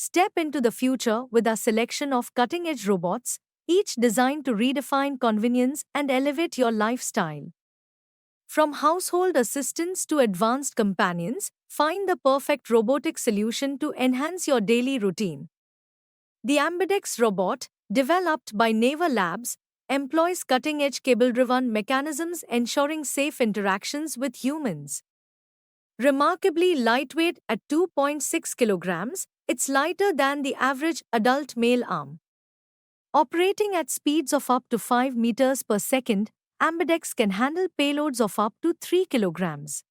Step into the future with our selection of cutting-edge robots, each designed to redefine convenience and elevate your lifestyle. From household assistants to advanced companions, find the perfect robotic solution to enhance your daily routine. The Ambidex robot, developed by Naver Labs, employs cutting-edge cable-driven mechanisms ensuring safe interactions with humans. Remarkably lightweight at 2.6 kilograms, it's lighter than the average adult male arm. Operating at speeds of up to 5 meters per second, Ambidex can handle payloads of up to 3 kilograms.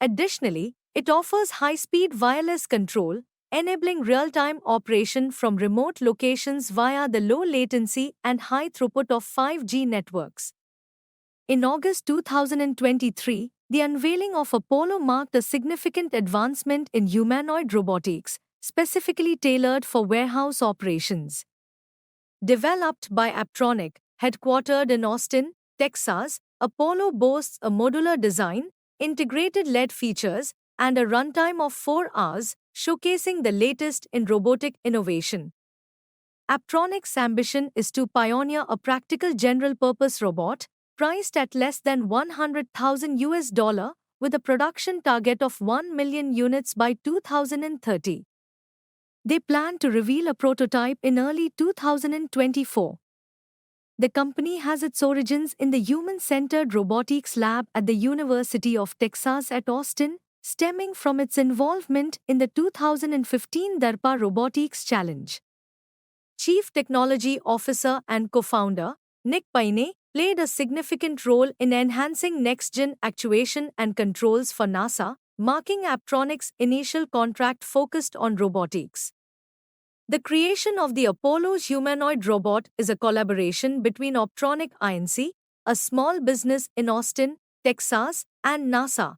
Additionally, it offers high-speed wireless control, enabling real-time operation from remote locations via the low latency and high throughput of 5G networks. In August 2023, the unveiling of Apollo marked a significant advancement in humanoid robotics, specifically tailored for warehouse operations. Developed by Apptronik, headquartered in Austin, Texas, Apollo boasts a modular design, integrated LED features, and a runtime of 4 hours, showcasing the latest in robotic innovation. Apptronik's ambition is to pioneer a practical general-purpose robot, priced at less than $100,000, with a production target of 1 million units by 2030. They plan to reveal a prototype in early 2024. The company has its origins in the Human-Centered Robotics Lab at the University of Texas at Austin, stemming from its involvement in the 2015 DARPA Robotics Challenge. Chief Technology Officer and co-founder, Nick Payne, played a significant role in enhancing next-gen actuation and controls for NASA, marking Apptronik's initial contract focused on robotics. The creation of the Apollo's humanoid robot is a collaboration between Apptronik Inc., a small business in Austin, Texas, and NASA.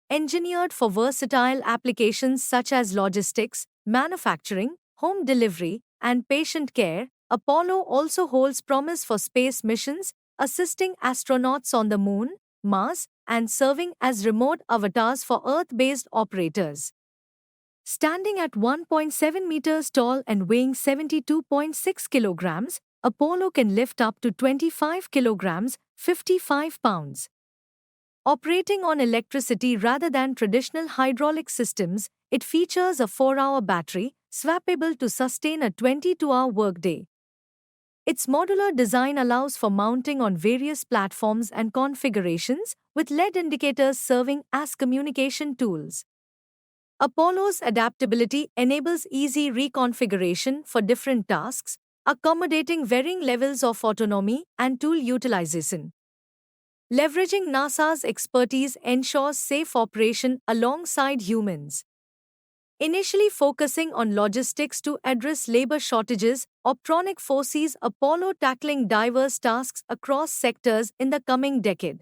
Engineered for versatile applications such as logistics, manufacturing, home delivery, and patient care, Apollo also holds promise for space missions, assisting astronauts on the Moon, Mars, and serving as remote avatars for Earth-based operators. Standing at 1.7 meters tall and weighing 72.6 kilograms, Apollo can lift up to 25 kilograms, 55 pounds. Operating on electricity rather than traditional hydraulic systems, it features a 4-hour battery, swappable to sustain a 22-hour workday. Its modular design allows for mounting on various platforms and configurations, with LED indicators serving as communication tools. Apollo's adaptability enables easy reconfiguration for different tasks, accommodating varying levels of autonomy and tool utilization. Leveraging NASA's expertise ensures safe operation alongside humans. Initially focusing on logistics to address labor shortages, Apptronik foresees Apollo tackling diverse tasks across sectors in the coming decade.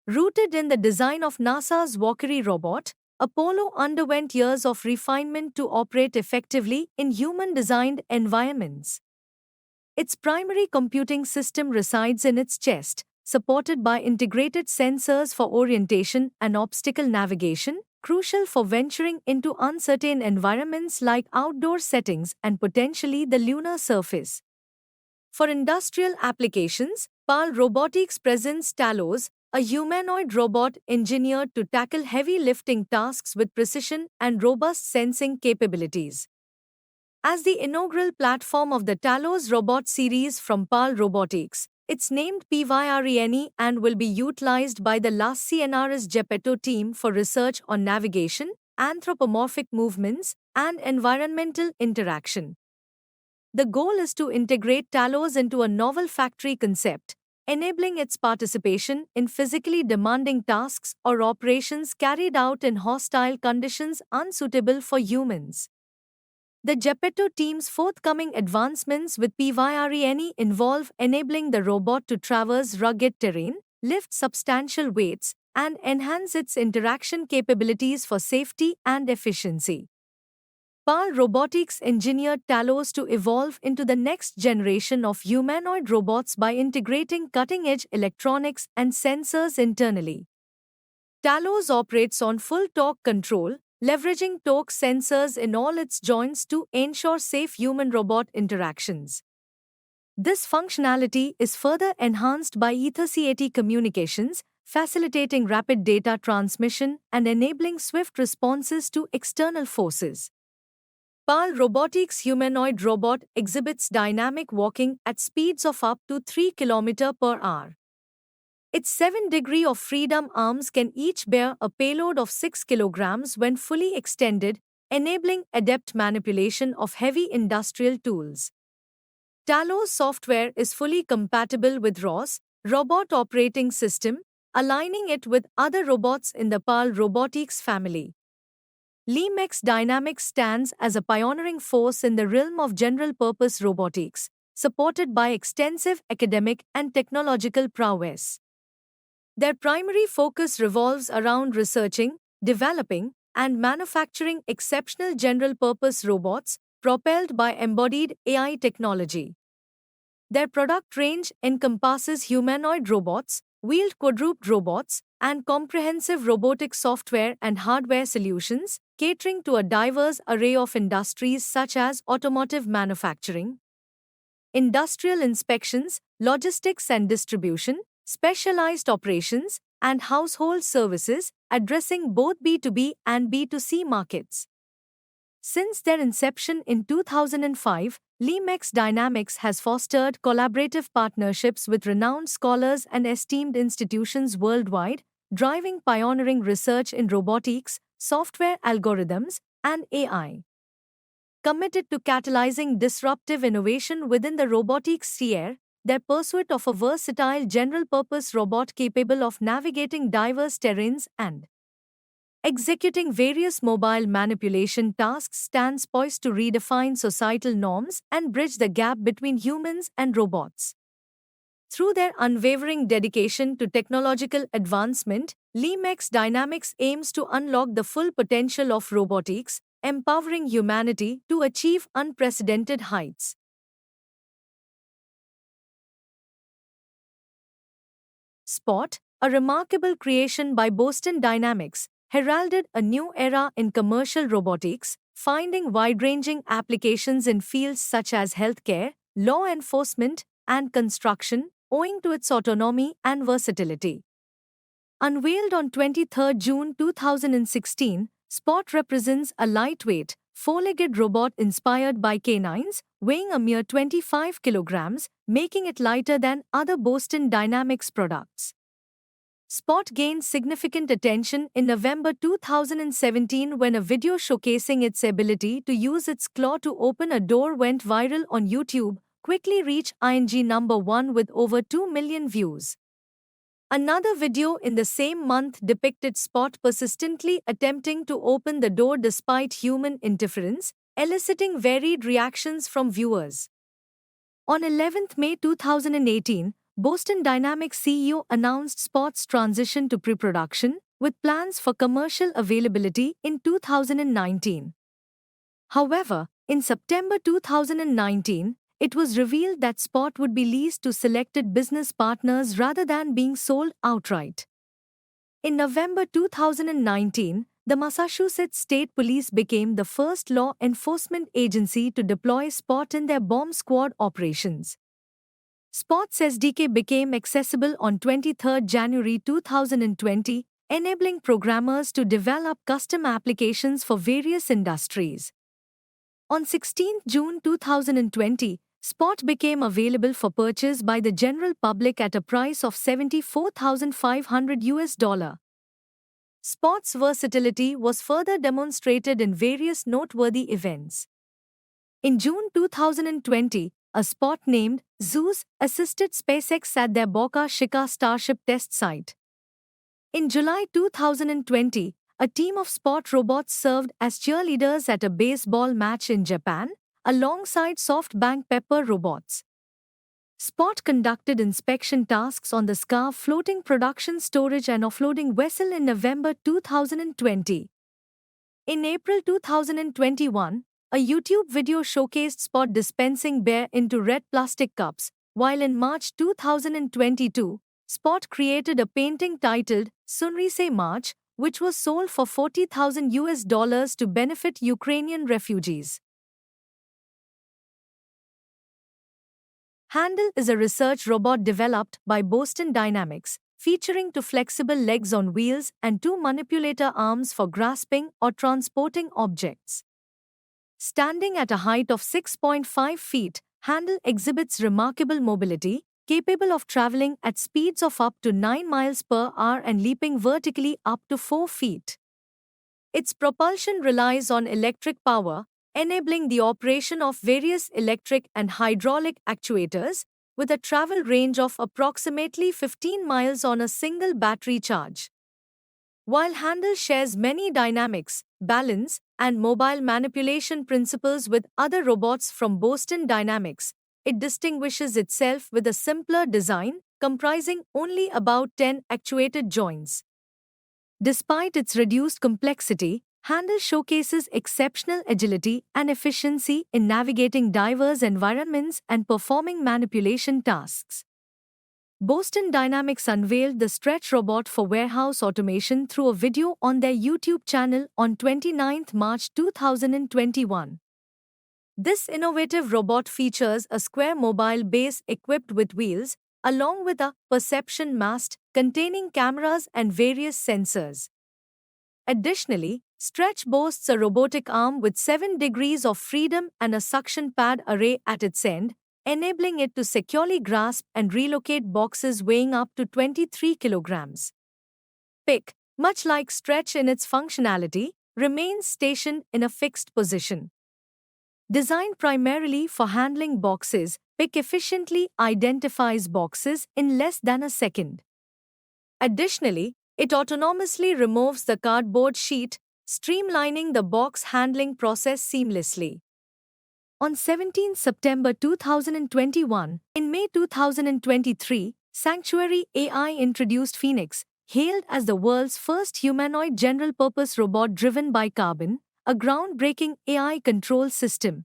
Rooted in the design of NASA's Valkyrie robot, Apollo underwent years of refinement to operate effectively in human-designed environments. Its primary computing system resides in its chest, supported by integrated sensors for orientation and obstacle navigation, crucial for venturing into uncertain environments like outdoor settings and potentially the lunar surface. For industrial applications, PAL Robotics presents Talos, a humanoid robot engineered to tackle heavy lifting tasks with precision and robust sensing capabilities. As the inaugural platform of the Talos robot series from PAL Robotics, it's named PYRENE and will be utilized by the LAS CNRS Geppetto team for research on navigation, anthropomorphic movements, and environmental interaction. The goal is to integrate Talos into a novel factory concept, enabling its participation in physically demanding tasks or operations carried out in hostile conditions unsuitable for humans. The Geppetto team's forthcoming advancements with PYRENE involve enabling the robot to traverse rugged terrain, lift substantial weights, and enhance its interaction capabilities for safety and efficiency. PAL Robotics engineered Talos to evolve into the next generation of humanoid robots by integrating cutting-edge electronics and sensors internally. Talos operates on full torque control, leveraging torque sensors in all its joints to ensure safe human-robot interactions. This functionality is further enhanced by EtherCAT communications, facilitating rapid data transmission and enabling swift responses to external forces. PAL Robotics humanoid robot exhibits dynamic walking at speeds of up to 3 km per hour. Its 7 degree of freedom arms can each bear a payload of 6 kilograms when fully extended, enabling adept manipulation of heavy industrial tools. Talos software is fully compatible with ROS, Robot Operating System, aligning it with other robots in the PAL Robotics family. LeMex Dynamics stands as a pioneering force in the realm of general-purpose robotics, supported by extensive academic and technological prowess. Their primary focus revolves around researching, developing, and manufacturing exceptional general-purpose robots propelled by embodied AI technology. Their product range encompasses humanoid robots, wheeled quadruped robots, and comprehensive robotic software and hardware solutions, catering to a diverse array of industries such as automotive manufacturing, industrial inspections, logistics and distribution, specialized operations, and household services, addressing both B2B and B2C markets. Since their inception in 2005, LeMex Dynamics has fostered collaborative partnerships with renowned scholars and esteemed institutions worldwide, driving pioneering research in robotics, software algorithms, and AI. Committed to catalyzing disruptive innovation within the robotics sphere, their pursuit of a versatile general-purpose robot capable of navigating diverse terrains and executing various mobile manipulation tasks stands poised to redefine societal norms and bridge the gap between humans and robots. Through their unwavering dedication to technological advancement, LeMex Dynamics aims to unlock the full potential of robotics, empowering humanity to achieve unprecedented heights. Spot, a remarkable creation by Boston Dynamics, heralded a new era in commercial robotics, finding wide-ranging applications in fields such as healthcare, law enforcement, and construction, owing to its autonomy and versatility. Unveiled on 23 June 2016, Spot represents a lightweight, four-legged robot inspired by canines, weighing a mere 25 kilograms, making it lighter than other Boston Dynamics products. Spot gained significant attention in November 2017 when a video showcasing its ability to use its claw to open a door went viral on YouTube, quickly reached #1 with over 2 million views. Another video in the same month depicted Spot persistently attempting to open the door despite human interference, eliciting varied reactions from viewers. On 11 May 2018, Boston Dynamics CEO announced Spot's transition to pre-production, with plans for commercial availability in 2019. However, in September 2019, it was revealed that Spot would be leased to selected business partners rather than being sold outright. In November 2019, the Massachusetts State Police became the first law enforcement agency to deploy Spot in their bomb squad operations. Spot's SDK became accessible on 23 January 2020, enabling programmers to develop custom applications for various industries. On 16 June 2020, Spot became available for purchase by the general public at a price of $74,500. Spot's versatility was further demonstrated in various noteworthy events. In June 2020, a Spot named Zeus assisted SpaceX at their Boca Chica Starship test site. In July 2020, a team of Spot robots served as cheerleaders at a baseball match in Japan, alongside SoftBank Pepper robots. Spot conducted inspection tasks on the SCAR floating production storage and offloading vessel in November 2020. In April 2021, a YouTube video showcased Spot dispensing beer into red plastic cups, while in March 2022, Spot created a painting titled Sunrise March, which was sold for 40,000 US dollars to benefit Ukrainian refugees. Handle is a research robot developed by Boston Dynamics, featuring two flexible legs on wheels and two manipulator arms for grasping or transporting objects. Standing at a height of 6.5 feet, Handle exhibits remarkable mobility, capable of traveling at speeds of up to 9 miles per hour and leaping vertically up to 4 feet. Its propulsion relies on electric power, enabling the operation of various electric and hydraulic actuators, with a travel range of approximately 15 miles on a single battery charge. While Handle shares many dynamics, balance, and mobile manipulation principles with other robots from Boston Dynamics, it distinguishes itself with a simpler design, comprising only about 10 actuated joints. Despite its reduced complexity, Handle showcases exceptional agility and efficiency in navigating diverse environments and performing manipulation tasks. Boston Dynamics unveiled the Stretch robot for warehouse automation through a video on their YouTube channel on 29 March 2021. This innovative robot features a square mobile base equipped with wheels, along with a perception mast containing cameras and various sensors. Additionally, Stretch boasts a robotic arm with 7 degrees of freedom and a suction pad array at its end, enabling it to securely grasp and relocate boxes weighing up to 23 kilograms. Pick, much like Stretch in its functionality, remains stationed in a fixed position. Designed primarily for handling boxes, Pick efficiently identifies boxes in less than a second. Additionally, it autonomously removes the cardboard sheet, streamlining the box handling process seamlessly. On 17 September 2021, in May 2023, Sanctuary AI introduced Phoenix, hailed as the world's first humanoid general-purpose robot driven by Carbon, a groundbreaking AI control system.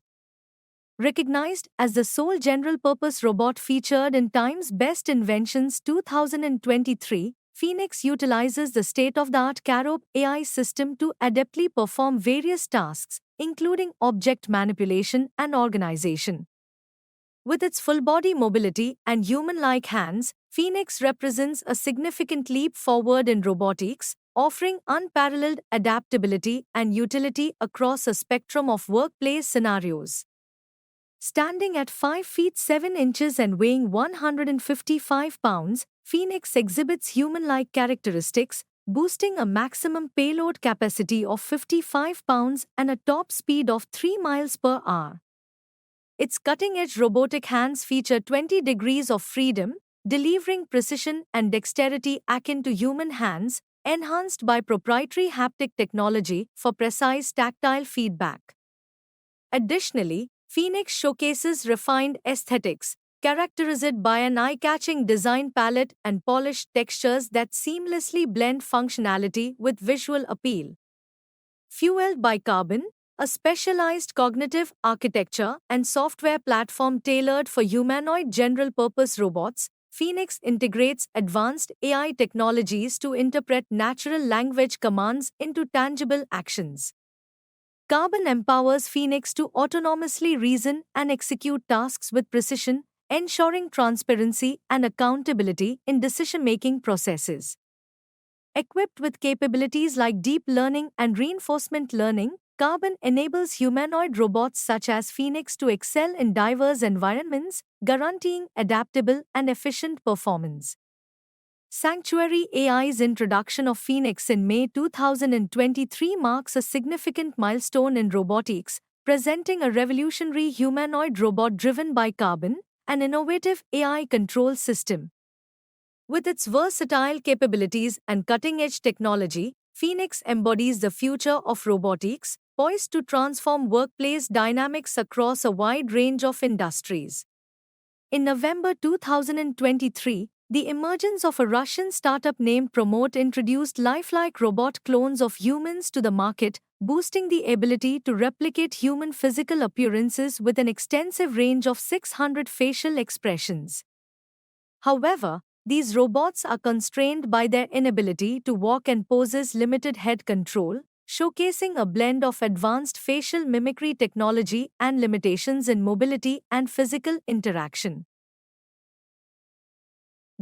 Recognized as the sole general-purpose robot featured in Time's Best Inventions 2023, Phoenix utilizes the state-of-the-art Carob AI system to adeptly perform various tasks, including object manipulation and organization. With its full-body mobility and human-like hands, Phoenix represents a significant leap forward in robotics, offering unparalleled adaptability and utility across a spectrum of workplace scenarios. Standing at 5 feet 7 inches and weighing 155 pounds, Phoenix exhibits human-like characteristics, boasting a maximum payload capacity of 55 pounds and a top speed of 3 miles per hour. Its cutting-edge robotic hands feature 20 degrees of freedom, delivering precision and dexterity akin to human hands, enhanced by proprietary haptic technology for precise tactile feedback. Additionally, Phoenix showcases refined aesthetics, characterized by an eye-catching design palette and polished textures that seamlessly blend functionality with visual appeal. Fueled by Carbon, a specialized cognitive architecture and software platform tailored for humanoid general-purpose robots, Phoenix integrates advanced AI technologies to interpret natural language commands into tangible actions. Carbon empowers Phoenix to autonomously reason and execute tasks with precision, ensuring transparency and accountability in decision-making processes. Equipped with capabilities like deep learning and reinforcement learning, Carbon enables humanoid robots such as Phoenix to excel in diverse environments, guaranteeing adaptable and efficient performance. Sanctuary AI's introduction of Phoenix in May 2023 marks a significant milestone in robotics, presenting a revolutionary humanoid robot driven by Carbon, an innovative AI control system. With its versatile capabilities and cutting-edge technology, Phoenix embodies the future of robotics, poised to transform workplace dynamics across a wide range of industries. In November 2023, the emergence of a Russian startup named Promote introduced lifelike robot clones of humans to the market, boosting the ability to replicate human physical appearances with an extensive range of 600 facial expressions. However, These robots are constrained by their inability to walk and possess limited head control, showcasing a blend of advanced facial mimicry technology and limitations in mobility and physical interaction.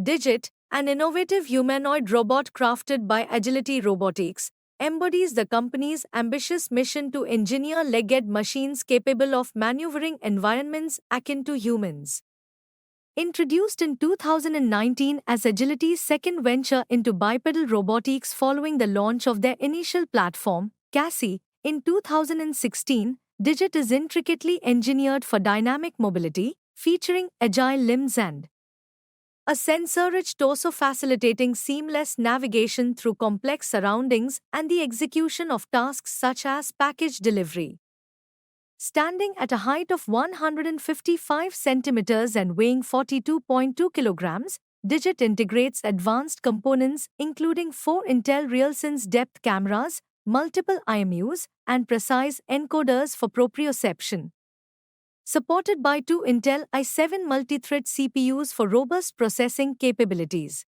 Digit, an innovative humanoid robot crafted by Agility Robotics, embodies the company's ambitious mission to engineer legged machines capable of maneuvering environments akin to humans. Introduced in 2019 as Agility's second venture into bipedal robotics following the launch of their initial platform, Cassie, in 2016, Digit is intricately engineered for dynamic mobility, featuring agile limbs and a sensor-rich torso facilitating seamless navigation through complex surroundings and the execution of tasks such as package delivery. Standing at a height of 155 centimeters and weighing 42.2 kilograms, Digit integrates advanced components including 4 Intel RealSense depth cameras, multiple IMUs, and precise encoders for proprioception. Supported by 2 Intel i7 multi-thread CPUs for robust processing capabilities.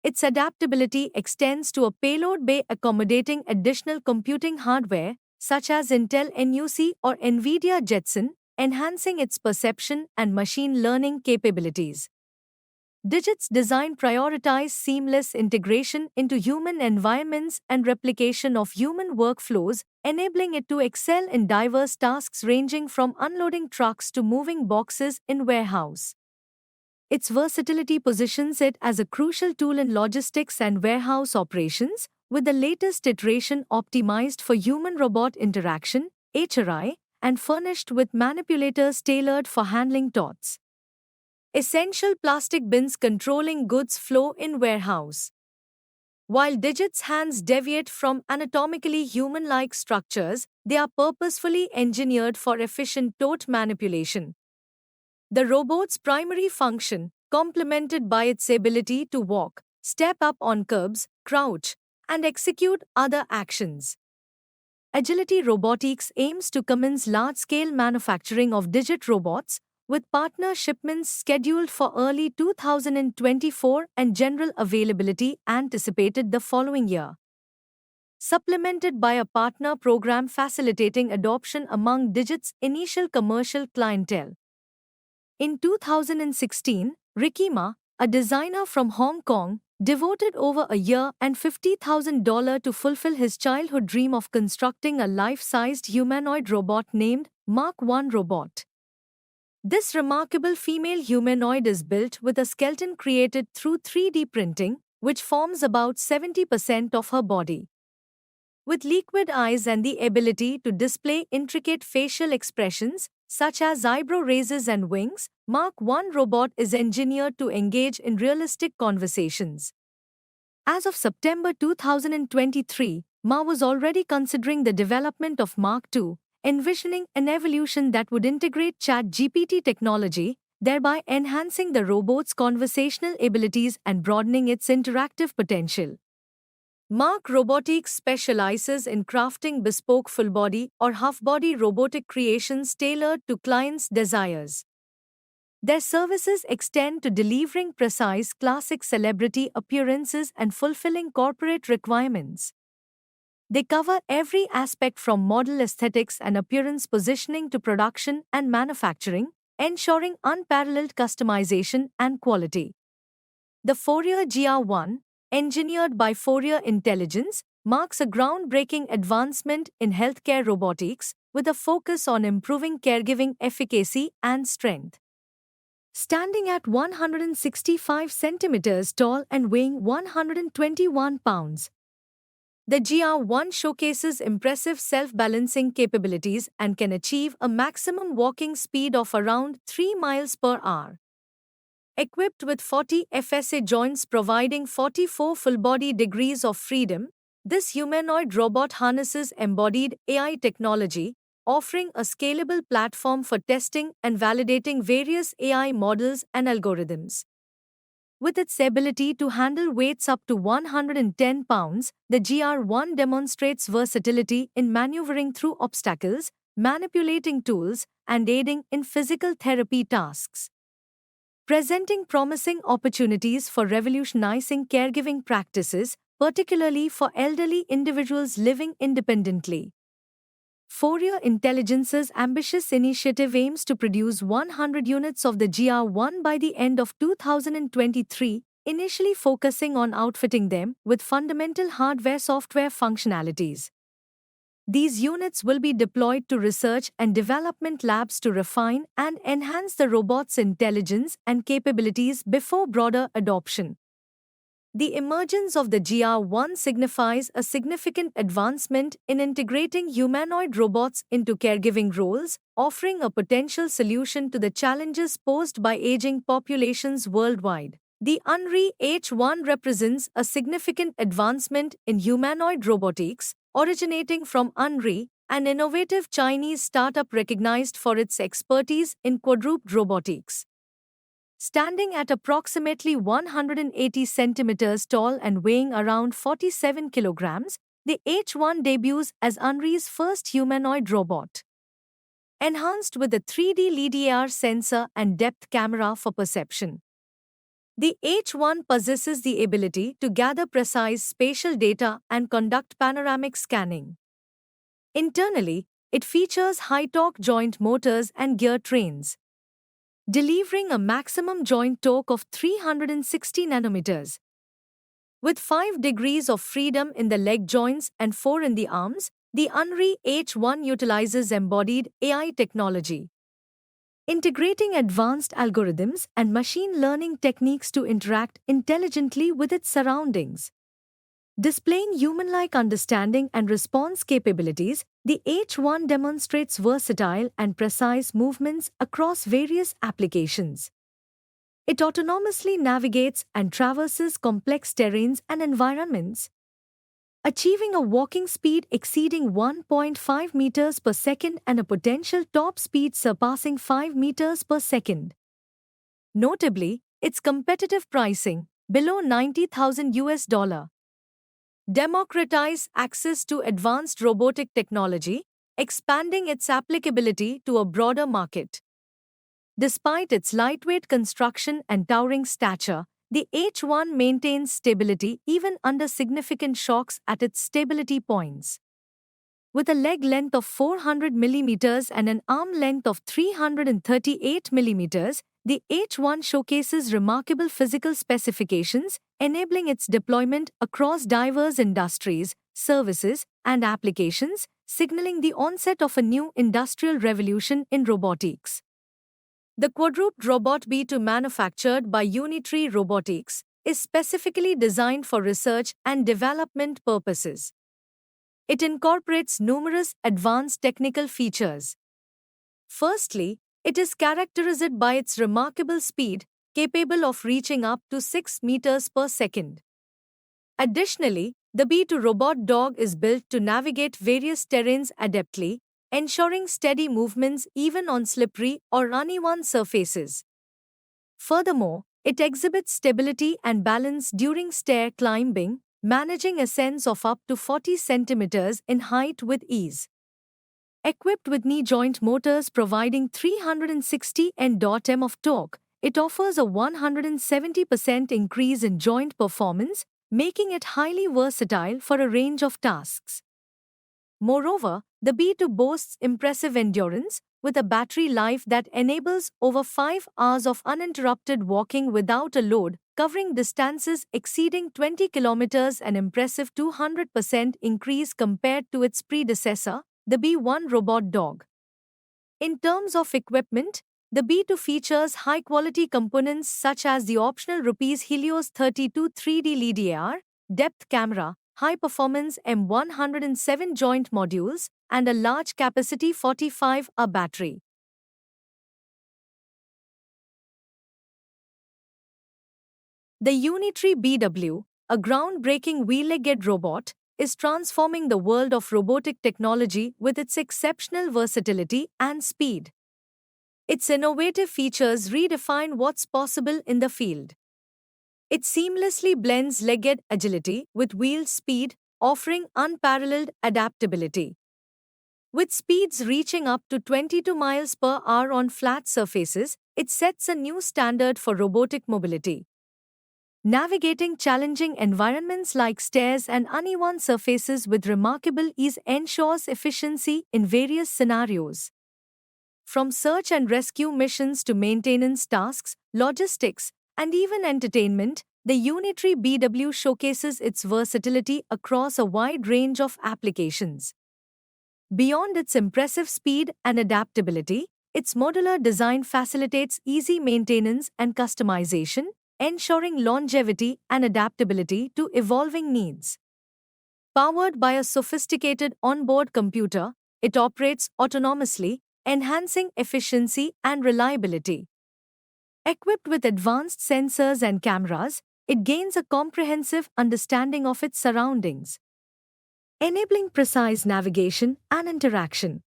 Its adaptability extends to a payload bay accommodating additional computing hardware, such as Intel NUC or NVIDIA Jetson, enhancing its perception and machine learning capabilities. Digit's design prioritizes seamless integration into human environments and replication of human workflows, enabling it to excel in diverse tasks ranging from unloading trucks to moving boxes in warehouse. Its versatility positions it as a crucial tool in logistics and warehouse operations, with the latest iteration optimized for human-robot interaction, HRI, and furnished with manipulators tailored for handling totes. Essential plastic bins controlling goods flow in warehouse. While Digit's hands deviate from anatomically human-like structures, they are purposefully engineered for efficient tote manipulation. The robot's primary function, complemented by its ability to walk, step up on curbs, crouch, and execute other actions. Agility Robotics aims to commence large-scale manufacturing of Digit robots, with partner shipments scheduled for early 2024 and general availability anticipated the following year. Supplemented by a partner program facilitating adoption among Digit's initial commercial clientele. In 2016, Ricky Ma, a designer from Hong Kong, devoted over a year and $50,000 to fulfill his childhood dream of constructing a life-sized humanoid robot named Mark I Robot. This remarkable female humanoid is built with a skeleton created through 3D printing, which forms about 70% of her body. With liquid eyes and the ability to display intricate facial expressions, such as eyebrow raises and wings, Mark I Robot is engineered to engage in realistic conversations. As of September 2023, Ma was already considering the development of Mark II, envisioning an evolution that would integrate ChatGPT technology, thereby enhancing the robot's conversational abilities and broadening its interactive potential. Mark Robotics specializes in crafting bespoke full-body or half-body robotic creations tailored to clients' desires. Their services extend to delivering precise classic celebrity appearances and fulfilling corporate requirements. They cover every aspect from model aesthetics and appearance positioning to production and manufacturing, ensuring unparalleled customization and quality. The Fourier GR1, engineered by Fourier Intelligence, marks a groundbreaking advancement in healthcare robotics with a focus on improving caregiving efficacy and strength. Standing at 165 centimeters tall and weighing 121 pounds, the GR1 showcases impressive self-balancing capabilities and can achieve a maximum walking speed of around 3 miles per hour. Equipped with 40 FSA joints providing 44 full-body degrees of freedom, this humanoid robot harnesses embodied AI technology, offering a scalable platform for testing and validating various AI models and algorithms. With its ability to handle weights up to 110 pounds, the GR1 demonstrates versatility in maneuvering through obstacles, manipulating tools, and aiding in physical therapy tasks. presenting promising opportunities for revolutionizing caregiving practices, particularly for elderly individuals living independently. Fourier Intelligence's ambitious initiative aims to produce 100 units of the GR1 by the end of 2023, initially focusing on outfitting them with fundamental hardware-software functionalities. These units will be deployed to research and development labs to refine and enhance the robot's intelligence and capabilities before broader adoption. The emergence of the GR1 signifies a significant advancement in integrating humanoid robots into caregiving roles, offering a potential solution to the challenges posed by aging populations worldwide. The Unri H1 represents a significant advancement in humanoid robotics, originating from Unri, an innovative Chinese startup recognized for its expertise in quadruped robotics. Standing at approximately 180 centimeters tall and weighing around 47 kilograms, the H1 debuts as Unri's first humanoid robot. Enhanced with a 3D LiDAR sensor and depth camera for perception, the H1 possesses the ability to gather precise spatial data and conduct panoramic scanning. Internally, it features high-torque joint motors and gear trains, delivering a maximum joint torque of 360 nanometers. With 5 degrees of freedom in the leg joints and 4 in the arms, the Unri H1 utilizes embodied AI technology, integrating advanced algorithms and machine learning techniques to interact intelligently with its surroundings. Displaying human-like understanding and response capabilities, the H1 demonstrates versatile and precise movements across various applications. It autonomously navigates and traverses complex terrains and environments, achieving a walking speed exceeding 1.5 meters per second and a potential top speed surpassing 5 meters per second. Notably, its competitive pricing, below $90,000, democratize access to advanced robotic technology, expanding its applicability to a broader market. Despite its lightweight construction and towering stature, the H1 maintains stability even under significant shocks at its stability points. With a leg length of 400 mm and an arm length of 338 mm, the H1 showcases remarkable physical specifications, enabling its deployment across diverse industries, services, and applications, signaling the onset of a new industrial revolution in robotics. The quadruped robot B2 manufactured by Unitree Robotics is specifically designed for research and development purposes. It incorporates numerous advanced technical features. Firstly, it is characterized by its remarkable speed, capable of reaching up to 6 meters per second. Additionally, the B2 robot dog is built to navigate various terrains adeptly, ensuring steady movements even on slippery or uneven surfaces. Furthermore, it exhibits stability and balance during stair climbing, managing ascents of up to 40 centimeters in height with ease. Equipped with knee joint motors providing 360 Nm of torque, it offers a 170% increase in joint performance, making it highly versatile for a range of tasks. Moreover, the B2 boasts impressive endurance, with a battery life that enables over 5 hours of uninterrupted walking without a load, covering distances exceeding 20 kilometers, an impressive 200% increase compared to its predecessor, the B1 robot dog. In terms of equipment, the B2 features high-quality components such as the optional Rupees Helios 32 3D LiDAR, depth camera, high-performance M107 joint modules, and a large-capacity 45Ah battery. The Unitree BW, a groundbreaking wheel-legged robot, is transforming the world of robotic technology with its exceptional versatility and speed. Its innovative features redefine what's possible in the field. It seamlessly blends legged agility with wheel speed, offering unparalleled adaptability. With speeds reaching up to 22 miles per hour on flat surfaces, It sets a new standard for robotic mobility. Navigating challenging environments like stairs and uneven surfaces with remarkable ease ensures efficiency in various scenarios. From search and rescue missions to maintenance tasks, logistics, and even entertainment, the Unitree BW showcases its versatility across a wide range of applications. Beyond its impressive speed and adaptability, its modular design facilitates easy maintenance and customization, ensuring longevity and adaptability to evolving needs. Powered by a sophisticated onboard computer, it operates autonomously, enhancing efficiency and reliability. Equipped with advanced sensors and cameras, it gains a comprehensive understanding of its surroundings, enabling precise navigation and interaction.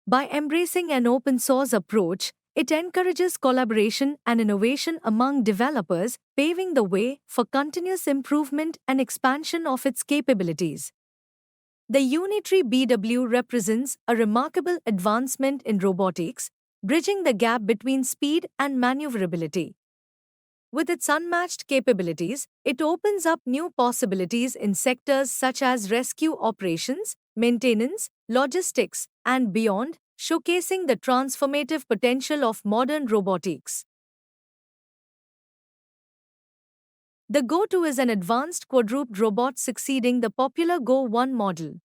By embracing an open source approach, it encourages collaboration and innovation among developers, paving the way for continuous improvement and expansion of its capabilities. The Unitree BW represents a remarkable advancement in robotics, bridging the gap between speed and maneuverability. With its unmatched capabilities, it opens up new possibilities in sectors such as rescue operations, maintenance, logistics, and beyond, showcasing the transformative potential of modern robotics. The Go2 is an advanced quadruped robot succeeding the popular Go1 model.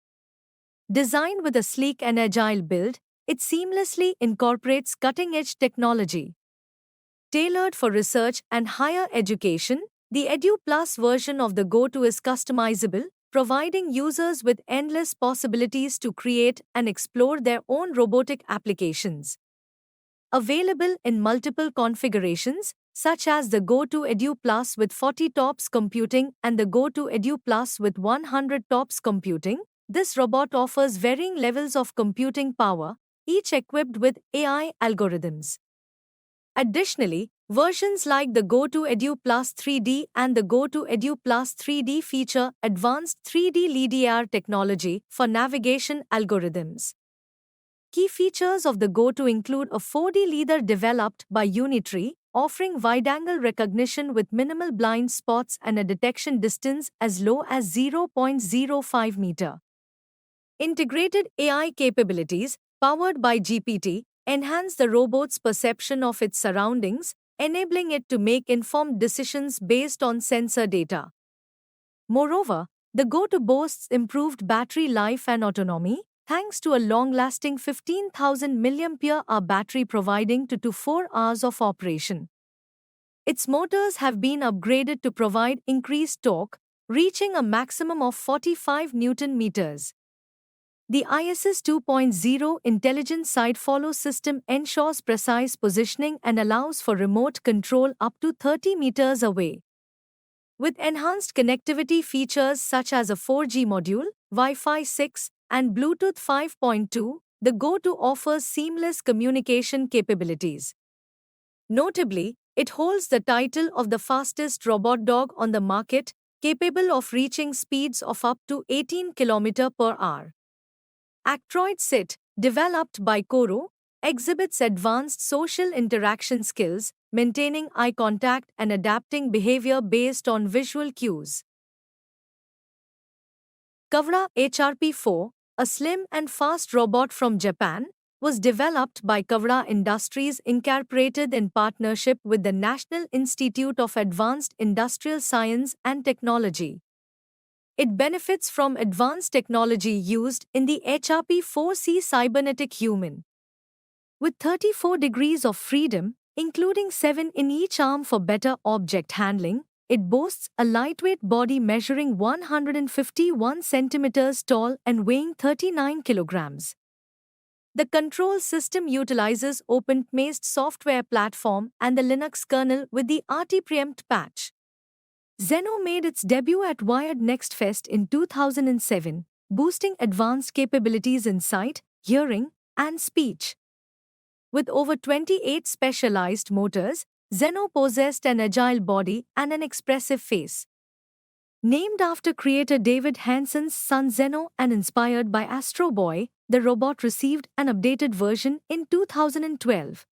Designed with a sleek and agile build, it seamlessly incorporates cutting-edge technology. Tailored for research and higher education, the EduPlus version of the Go2 is customizable, providing users with endless possibilities to create and explore their own robotic applications. Available in multiple configurations, such as the Go2 EduPlus with 40 TOPS computing and the Go2 EduPlus with 100 TOPS computing, this robot offers varying levels of computing power, each equipped with AI algorithms. Additionally, versions like the Go2 EduPlus 3D and the Go2 EduPlus 3D feature advanced 3D LiDAR technology for navigation algorithms. Key features of the Go2 include a 4D LiDAR developed by Unitree, offering wide-angle recognition with minimal blind spots and a detection distance as low as 0.05 meter. Integrated AI capabilities, powered by GPT, enhance the robot's perception of its surroundings, enabling it to make informed decisions based on sensor data. Moreover, the Go2 boasts improved battery life and autonomy, thanks to a long-lasting 15,000 mAh battery providing 2 to 4 hours of operation. Its motors have been upgraded to provide increased torque, reaching a maximum of 45 Newton meters. The ISS 2.0 Intelligent Side Follow system ensures precise positioning and allows for remote control up to 30 meters away. With enhanced connectivity features such as a 4G module, Wi-Fi 6, and Bluetooth 5.2, the Go2 offers seamless communication capabilities. Notably, it holds the title of the fastest robot dog on the market, capable of reaching speeds of up to 18 km per hour. Actroid Sit, developed by Koro, exhibits advanced social interaction skills, maintaining eye contact and adapting behavior based on visual cues. Kavra HRP4, a slim and fast robot from Japan, was developed by Kavra Industries Incorporated in partnership with the National Institute of Advanced Industrial Science and Technology. It benefits from advanced technology used in the HRP4C cybernetic human. With 34 degrees of freedom, including 7 in each arm for better object handling, it boasts a lightweight body measuring 151 centimeters tall and weighing 39 kilograms. The control system utilizes OpenTMAST software platform and the Linux kernel with the RT-Preempt patch. Zeno made its debut at Wired Next Fest in 2007, boosting advanced capabilities in sight, hearing, and speech. With over 28 specialized motors, Zeno possessed an agile body and an expressive face. Named after creator David Hanson's son Zeno and inspired by Astro Boy, the robot received an updated version in 2012.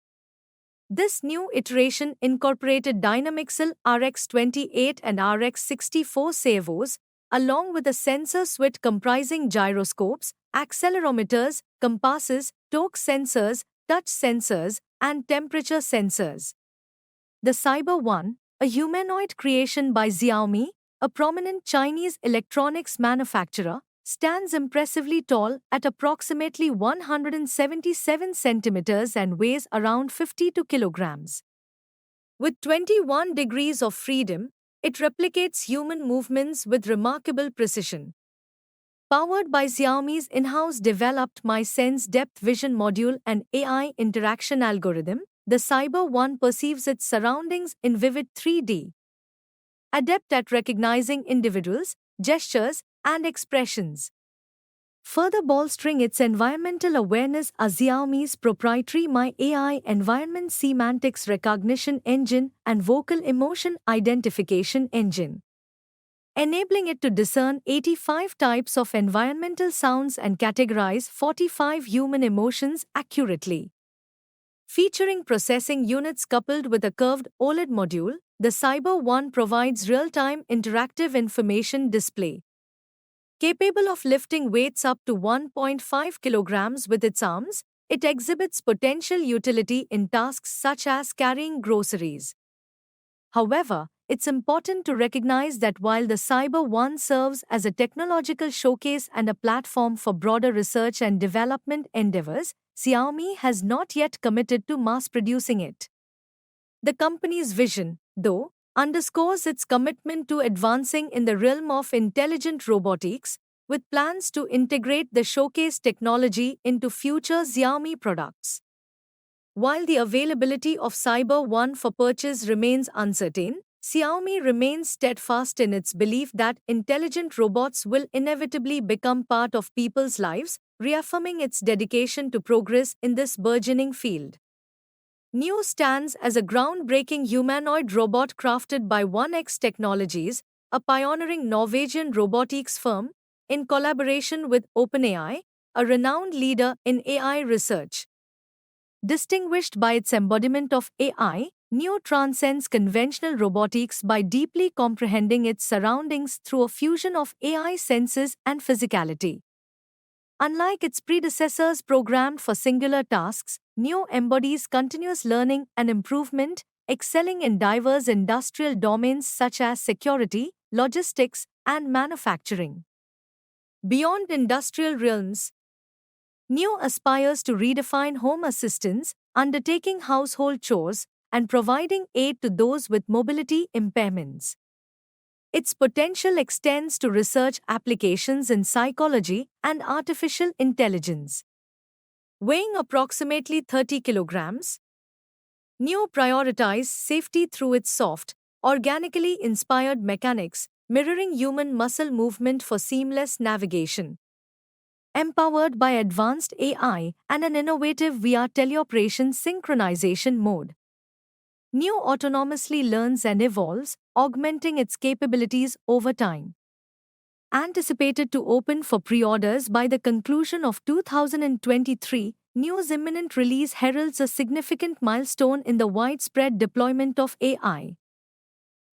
This new iteration incorporated Dynamixel RX28 and RX64 servos, along with a sensor suite comprising gyroscopes, accelerometers, compasses, torque sensors, touch sensors, and temperature sensors. The Cyber One, a humanoid creation by Xiaomi, a prominent Chinese electronics manufacturer, stands impressively tall at approximately 177 centimeters and weighs around 52 kilograms. With 21 degrees of freedom, it replicates human movements with remarkable precision. Powered by Xiaomi's in-house developed MySense depth vision module and AI interaction algorithm, the Cyber One perceives its surroundings in vivid 3D. Adept at recognizing individuals, gestures, and expressions. Further bolstering its environmental awareness are Xiaomi's proprietary MyAI environment semantics recognition engine and vocal emotion identification engine, enabling it to discern 85 types of environmental sounds and categorize 45 human emotions accurately. Featuring processing units coupled with a curved OLED module, the Cyber One provides real-time interactive information display. Capable of lifting weights up to 1.5 kilograms with its arms, it exhibits potential utility in tasks such as carrying groceries. However, it's important to recognize that while the Cyber One serves as a technological showcase and a platform for broader research and development endeavors, Xiaomi has not yet committed to mass-producing it. The company's vision, though, underscores its commitment to advancing in the realm of intelligent robotics, with plans to integrate the showcase technology into future Xiaomi products. While the availability of Cyber One for purchase remains uncertain, Xiaomi remains steadfast in its belief that intelligent robots will inevitably become part of people's lives, reaffirming its dedication to progress in this burgeoning field. NIO stands as a groundbreaking humanoid robot crafted by 1X Technologies, a pioneering Norwegian robotics firm, in collaboration with OpenAI, a renowned leader in AI research. Distinguished by its embodiment of AI, NIO transcends conventional robotics by deeply comprehending its surroundings through a fusion of AI senses and physicality. Unlike its predecessors programmed for singular tasks, NIO embodies continuous learning and improvement, excelling in diverse industrial domains such as security, logistics, and manufacturing. Beyond industrial realms, NIO aspires to redefine home assistance, undertaking household chores, and providing aid to those with mobility impairments. Its potential extends to research applications in psychology and artificial intelligence. Weighing approximately 30 kilograms, NIO prioritizes safety through its soft, organically inspired mechanics, mirroring human muscle movement for seamless navigation. Empowered by advanced AI and an innovative VR teleoperation synchronization mode, NIO autonomously learns and evolves, augmenting its capabilities over time. Anticipated to open for pre-orders by the conclusion of 2023, NIO's imminent release heralds a significant milestone in the widespread deployment of AI.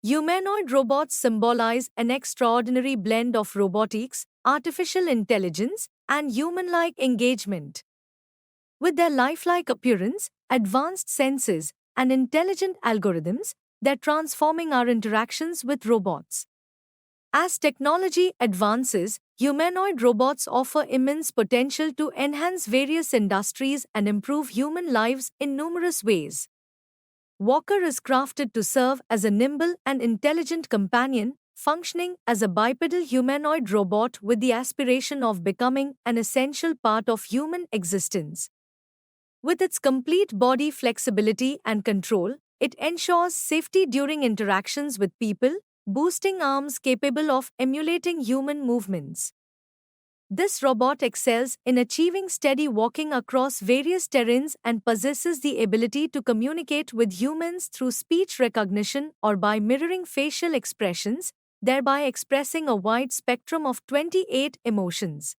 Humanoid robots symbolize an extraordinary blend of robotics, artificial intelligence, and human-like engagement. With their lifelike appearance, advanced senses, and intelligent algorithms, they're transforming our interactions with robots. As technology advances, humanoid robots offer immense potential to enhance various industries and improve human lives in numerous ways. Walker is crafted to serve as a nimble and intelligent companion, functioning as a bipedal humanoid robot with the aspiration of becoming an essential part of human existence. With its complete body flexibility and control, it ensures safety during interactions with people, boosting arms capable of emulating human movements. This robot excels in achieving steady walking across various terrains and possesses the ability to communicate with humans through speech recognition or by mirroring facial expressions, thereby expressing a wide spectrum of 28 emotions.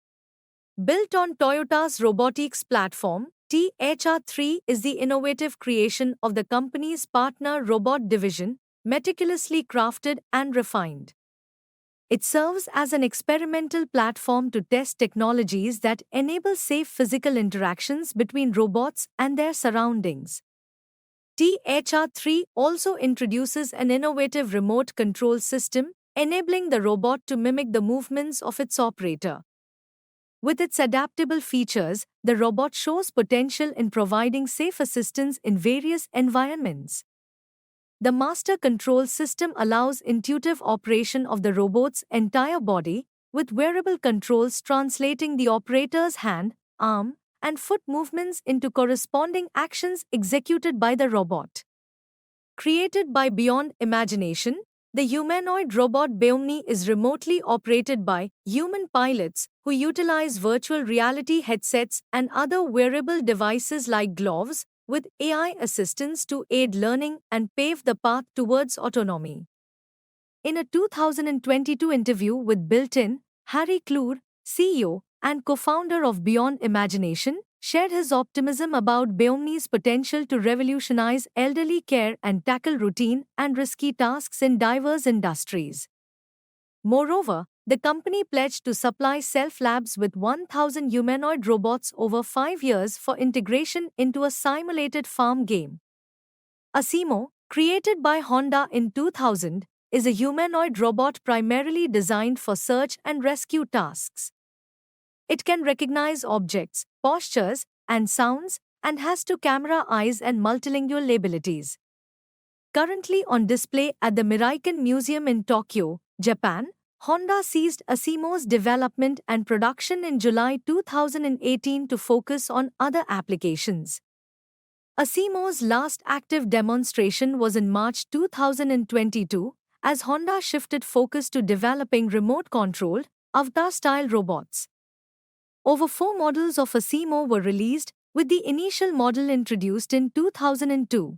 Built on Toyota's robotics platform, THR3 is the innovative creation of the company's partner robot division, meticulously crafted and refined. It serves as an experimental platform to test technologies that enable safe physical interactions between robots and their surroundings. THR3 also introduces an innovative remote control system, enabling the robot to mimic the movements of its operator. With its adaptable features, the robot shows potential in providing safe assistance in various environments. The master control system allows intuitive operation of the robot's entire body, with wearable controls translating the operator's hand, arm, and foot movements into corresponding actions executed by the robot. Created by Beyond Imagination, the humanoid robot Beomni is remotely operated by human pilots who utilize virtual reality headsets and other wearable devices like gloves, with AI assistance to aid learning and pave the path towards autonomy. In a 2022 interview with Built-in, Harry Kloor, CEO and co-founder of Beyond Imagination, shared his optimism about Beomni's potential to revolutionize elderly care and tackle routine and risky tasks in diverse industries. Moreover, the company pledged to supply Self Labs with 1,000 humanoid robots over 5 years for integration into a simulated farm game. Asimo, created by Honda in 2000, is a humanoid robot primarily designed for search and rescue tasks. It can recognize objects, postures, and sounds, and has two-camera eyes and multilingual abilities. Currently on display at the Miraikan Museum in Tokyo, Japan, Honda ceased Asimo's development and production in July 2018 to focus on other applications. Asimo's last active demonstration was in March 2022, as Honda shifted focus to developing remote-controlled, avatar-style robots. Over 4 models of Asimo were released, with the initial model introduced in 2002.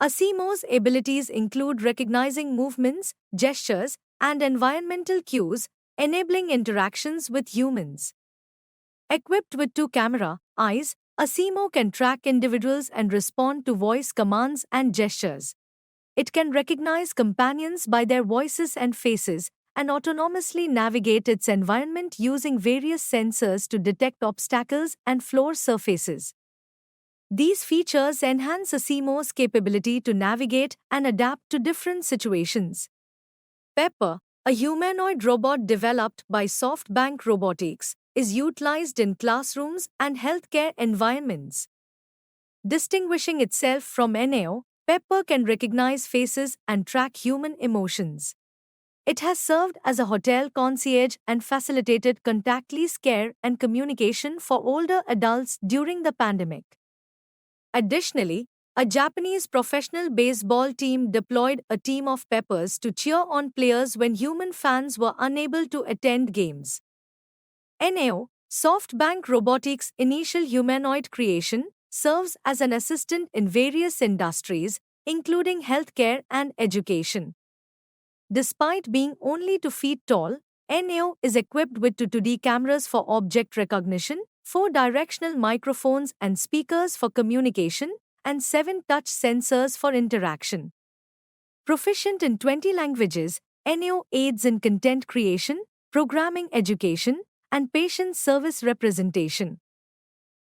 Asimo's abilities include recognizing movements, gestures, and environmental cues, enabling interactions with humans. Equipped with two-camera eyes, Asimo can track individuals and respond to voice commands and gestures. It can recognize companions by their voices and faces, and autonomously navigate its environment using various sensors to detect obstacles and floor surfaces. These features enhance Asimo's capability to navigate and adapt to different situations. Pepper, a humanoid robot developed by SoftBank Robotics, is utilized in classrooms and healthcare environments. Distinguishing itself from Eneo, Pepper can recognize faces and track human emotions. It has served as a hotel concierge and facilitated contactless care and communication for older adults during the pandemic. Additionally, a Japanese professional baseball team deployed a team of Peppers to cheer on players when human fans were unable to attend games. Eneo, SoftBank Robotics' initial humanoid creation, serves as an assistant in various industries, including healthcare and education. Despite being only 2 feet tall, Eneo is equipped with 2D cameras for object recognition, 4 directional microphones and speakers for communication, and 7 touch sensors for interaction. Proficient in 20 languages, Eneo aids in content creation, programming education, and patient service representation.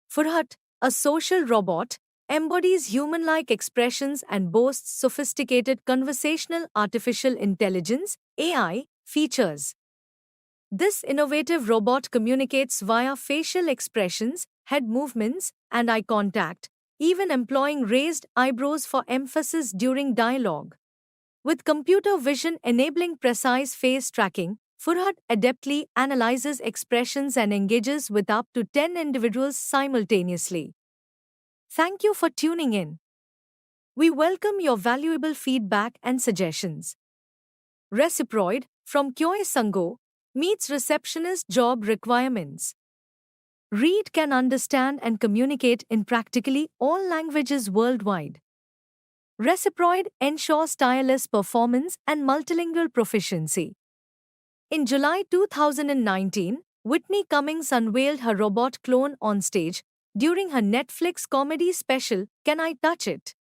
Furhat, a social robot, embodies human-like expressions and boasts sophisticated conversational artificial intelligence (AI) features. This innovative robot communicates via facial expressions, head movements, and eye contact, even employing raised eyebrows for emphasis during dialogue. With computer vision enabling precise face tracking, Furhat adeptly analyzes expressions and engages with up to 10 individuals simultaneously. Thank you for tuning in. We welcome your valuable feedback and suggestions. Reciproid, from Kyoe Sango, meets receptionist job requirements. Read can understand and communicate in practically all languages worldwide. Reciproid ensures tireless performance and multilingual proficiency. In July 2019, Whitney Cummings unveiled her robot clone on stage during her Netflix comedy special, Can I Touch It?